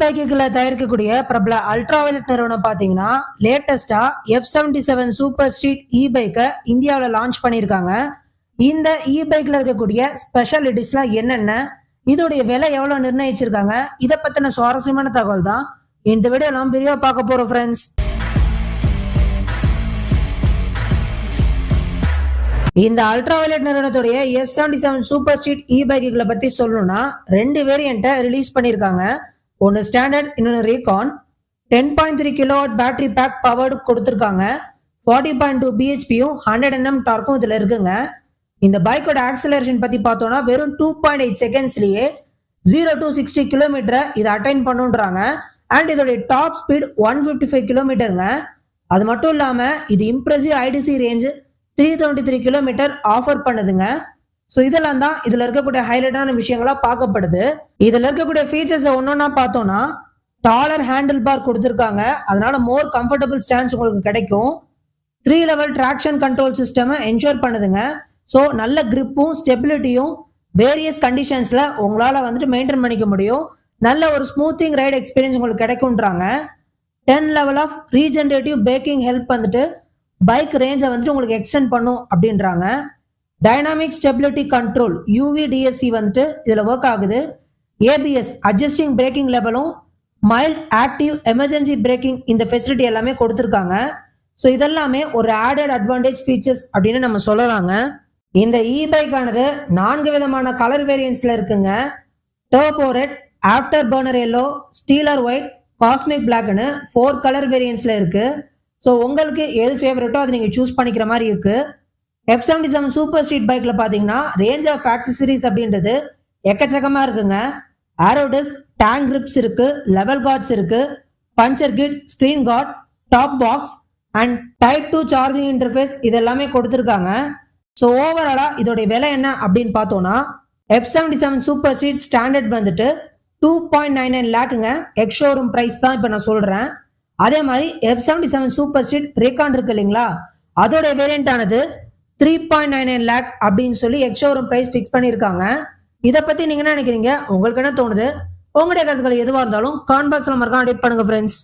பைக்குகளை தயாரிக்கக்கூடிய பிரபல அல்ட்ராவயலட் நிறுவனம் பாத்தீங்கன்னா லேட்டஸ்டா F77 சூப்பர் ஸ்ட்ரீட் பைக்கை இந்தியாவில் லான்ச் பண்ணியிருக்காங்க. இந்த பைக்ல இருக்கக்கூடிய ஸ்பெஷாலிட்டிஸ்லாம் என்னென்ன, இதோடைய விலை எவ்வளவு நிர்ணயிச்சிருக்காங்க, இதை பத்தின சுவாரஸ்யமான தகவல் தான் இந்த வீடியோ எல்லாம் விரிவா பார்க்க போறோம் ஃப்ரெண்ட்ஸ். இந்த அல்ட்ராவயலட் நிறுவனத்துடைய F77 சூப்பர் ஸ்ட்ரீட் பைக்குகளை பத்தி சொல்லணும்னா ரெண்டு வேரியண்ட்டை ரிலீஸ் பண்ணியிருக்காங்க. ஒன்று ஸ்டாண்டர்ட், இன்னொன்று ரீகான். 10.3 கிலோவாட் பேட்டரி பேக் பவர்டு கொடுத்துருக்காங்க. 40.2 பிஹெச்பியும் 100 Nm டார்க்கும் இதில் இருக்குங்க. இந்த பைக்கோட ஆக்சலரேஷன் பற்றி பார்த்தோம்னா வெறும் 2.8 செகண்ட்ஸ்லேயே 0 to 60 கிலோமீட்டரை இதை அட்டைன் பண்ணுன்றாங்க. அண்ட் இதோடைய டாப் ஸ்பீட் 155 கிலோமீட்டருங்க. அது மட்டும் இல்லாமல் இது impressive IDC range 323 kilometer offer பண்ணுதுங்க. ஸோ இதெல்லாம் தான் இதுல இருக்கக்கூடிய ஹைலைட்டான விஷயங்களா பார்க்கப்படுது. இதுல இருக்கக்கூடிய ஃபீச்சர்ஸ் ஒன்னொன்னா பார்த்தோம்னா டாலர் ஹேண்டில் பார் கொடுத்துருக்காங்க. அதனால மோர் கம்ஃபர்டபுள் ஸ்டாண்ட்ஸ் உங்களுக்கு கிடைக்கும். 3 level traction control system ensure பண்ணுதுங்க. ஸோ நல்ல கிரிப்பும் ஸ்டெபிலிட்டியும் வேரியஸ் கண்டிஷன்ஸ்ல உங்களால மெயின்டைன் பண்ணிக்க முடியும். நல்ல ஒரு ஸ்மூத்திங் ரைட் எக்ஸ்பீரியன்ஸ் உங்களுக்கு கிடைக்கும்ன்றாங்க. 10 level of regenerative braking help bike ரேஞ்சை உங்களுக்கு எக்ஸ்டெண்ட் பண்ணும் அப்படின்றாங்க. டைனாமிக் ஸ்டெபிலிட்டி கண்ட்ரோல் UVDSC இதுல ஒர்க் ஆகுது. ABS அட்ஜஸ்டிங் பிரேக்கிங் லெவலும் மைல்ட் ஆக்டிவ் எமர்ஜென்சி பிரேக்கிங் இந்த ஃபெசிலிட்டி எல்லாமே கொடுத்துருக்காங்க. ஸோ இதெல்லாமே ஒரு ஆடட் அட்வான்டேஜ் ஃபீச்சர்ஸ் அப்படின்னு நம்ம சொல்லலாங்க. இந்த பைக் ஆனது 4 விதமான கலர் வேரியன்ஸ்ல இருக்குங்க. Turbo red, afterburner yellow, stellar white, cosmic பிளாக்னு 4 கலர் வேரியன்ஸ்ல இருக்கு. ஸோ உங்களுக்கு எது ஃபேவரட்டோ அதை நீங்க சூஸ் பண்ணிக்கிற மாதிரி இருக்கு. F77 சூப்பர் ஸ்ட்ரீட் பைக்ல பாத்தீங்கன்னா ரேஞ்ச் ஆஃப் ஆக்சசரிஸ் அப்படின்றது எக்கச்சக்கமா இருக்குங்க. ஆரோ டிஸ்க், டேங்க் கிரிப்ஸ் இருக்கு, லெவல் கார்ட்ஸ் இருக்கு, puncture kit, screen guard, top box and type 2 charging interface இதெல்லாமே கொடுத்துருக்காங்க. ஸோ ஓவராலா இதோட விலை என்ன அப்படின்னு பார்த்தோம்னா F77 சூப்பர் ஸ்ட்ரீட் ஸ்டாண்டர்ட் 2.99 லேக்குங்க. எக்ஸ் ஷோரூம் பிரைஸ் தான் இப்போ நான் சொல்றேன். அதே மாதிரி F77 சூப்பர் ஸ்ட்ரீட் ரீகான் இருக்கு இல்லைங்களா, அதோட வேரியன்ட் ஆனது 3.99 லேக் அப்படின்னு சொல்லி எக்ஸ்ஷோரூம் பிரைஸ் ஃபிக்ஸ் பண்ணியிருக்காங்க. இதை பத்தி நீங்க என்ன நினைக்கிறீங்க? உங்களுக்கு என்ன தோணுது? உங்களுடைய கருத்துக்கள் எதுவாக இருந்தாலும் காமெண்ட் பாக்ஸ்ல மறக்காம அப்டேட் பண்ணுங்க ஃப்ரெண்ட்ஸ்.